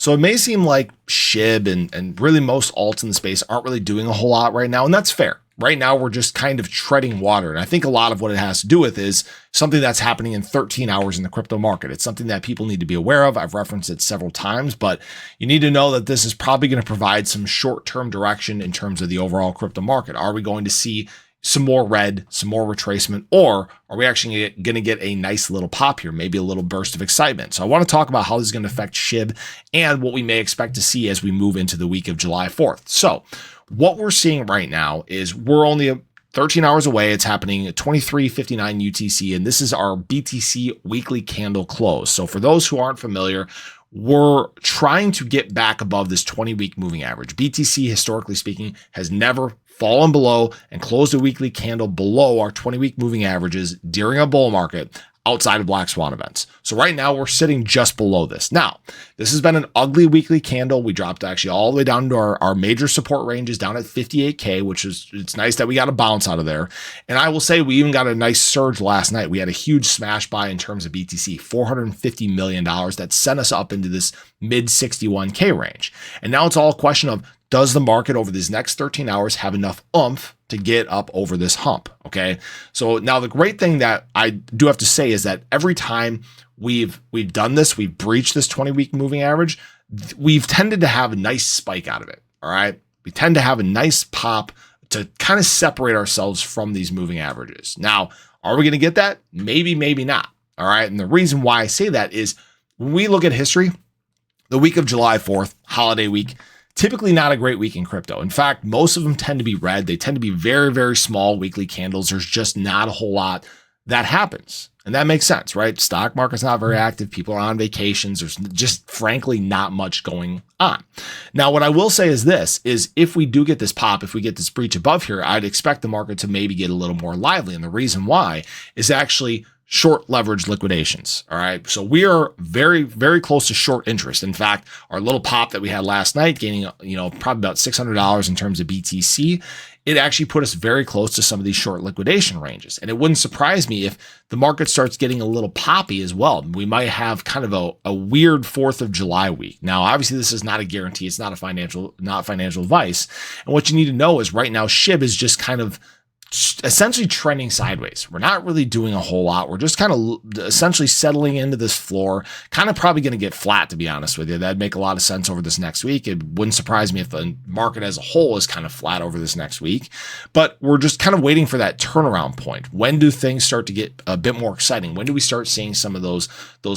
So it may seem like SHIB and really most alts in the space aren't really doing a whole lot right now, and that's fair. Right now, we're just kind of treading water. And I think a lot of what it has to do with is something that's happening in 13 hours in the crypto market. It's something that people need to be aware of. I've referenced it several times, but you need to know that this is probably going to provide some short-term direction in terms of the overall crypto market. Are we going to see some more red, some more retracement, or are we actually going to get a nice little pop here, maybe a little burst of excitement? So I want to talk about how this is going to affect SHIB and what we may expect to see as we move into the week of July 4th. So what we're seeing right now is we're only 13 hours away. It's happening at 23:59 UTC, and this is our BTC weekly candle close. So for those who aren't familiar, we're trying to get back above this 20-week moving average. BTC, historically speaking, has never fallen below and closed a weekly candle below our 20-week moving averages during a bull market outside of black swan events. So right now we're sitting just below this. Now, this has been an ugly weekly candle. We dropped actually all the way down to our major support ranges down at 58K, which is, it's nice that we got a bounce out of there. And I will say we even got a nice surge last night. We had a huge smash buy in terms of BTC, $450 million that sent us up into this mid 61K range. And now it's all a question of, does the market over these next 13 hours have enough oomph to get up over this hump? Okay. So now the great thing that I do have to say is that every time we've done this, we've breached this 20-week moving average, we've tended to have a nice spike out of it. All right. We tend to have a nice pop to kind of separate ourselves from these moving averages. Now, are we going to get that? Maybe, maybe not. All right. And the reason why I say that is when we look at history, the week of July 4th, holiday week, typically not a great week in crypto. In fact, most of them tend to be red. They tend to be very, very small weekly candles. There's just not a whole lot that happens. And that makes sense, right? Stock market's not very active. People are on vacations. There's just frankly not much going on. Now, what I will say is this, is if we do get this pop, if we get this breach above here, I'd expect the market to maybe get a little more lively. And the reason why is actually short leverage liquidations. All right. So we are very, very close to short interest. In fact, our little pop that we had last night, gaining, probably about $600 in terms of BTC, it actually put us very close to some of these short liquidation ranges. And it wouldn't surprise me if the market starts getting a little poppy as well. We might have kind of a weird 4th of July week. Now, obviously, this is not a guarantee. It's not financial advice. And what you need to know is right now, SHIB is just kind of essentially trending sideways. We're not really doing a whole lot. We're just kind of essentially settling into this floor, kind of probably going to get flat, to be honest with you. That'd make a lot of sense over this next week. It wouldn't surprise me if the market as a whole is kind of flat over this next week, but we're just kind of waiting for that turnaround point. When do things start to get a bit more exciting? When do we start seeing some of those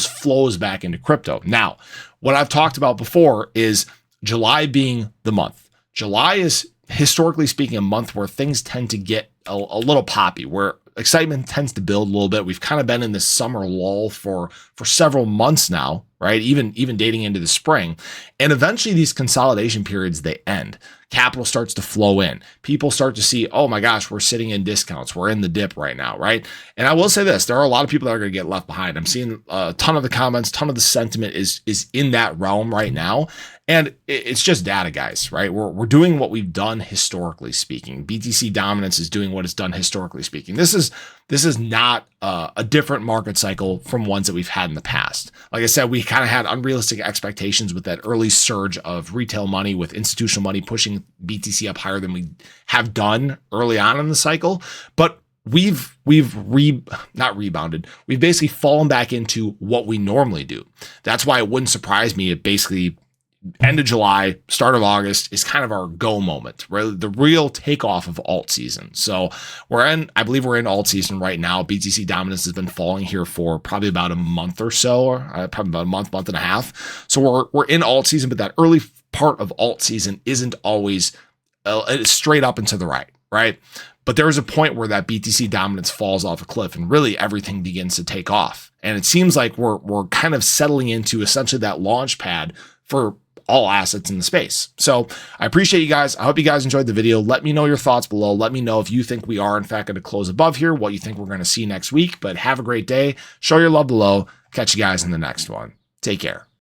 flows back into crypto? Now, what I've talked about before is July being the month. July is, historically speaking, a month where things tend to get a little poppy, where excitement tends to build a little bit. We've kind of been in this summer lull for several months now, right? Even dating into the spring. And eventually these consolidation periods, they end. Capital starts to flow in. People start to see, oh my gosh, we're sitting in discounts. We're in the dip right now, right? And I will say this, there are a lot of people that are going to get left behind. I'm seeing a ton of the comments, ton of the sentiment is in that realm right now. And it's just data, guys, right? We're doing what we've done historically speaking. BTC dominance is doing what it's done historically speaking. This is not a different market cycle from ones that we've had in the past. Like I said, we kind of had unrealistic expectations with that early surge of retail money, with institutional money pushing BTC up higher than we have done early on in the cycle. But we've not rebounded. We've basically fallen back into what we normally do. That's why it wouldn't surprise me if basically end of July, start of August is kind of our go moment, where the real takeoff of alt season. So I believe we're in alt season right now. BTC dominance has been falling here for probably about a month or so, or probably about a month and a half. So we're in alt season, but that early part of alt season isn't always straight up and to the right, right? But there is a point where that BTC dominance falls off a cliff and really everything begins to take off. And it seems like we're kind of settling into essentially that launch pad for all assets in the space. So I appreciate you guys. I hope you guys enjoyed the video. Let me know your thoughts below. Let me know if you think we are in fact going to close above here, what you think we're going to see next week. But have a great day. Show your love below. Catch you guys in the next one. Take care.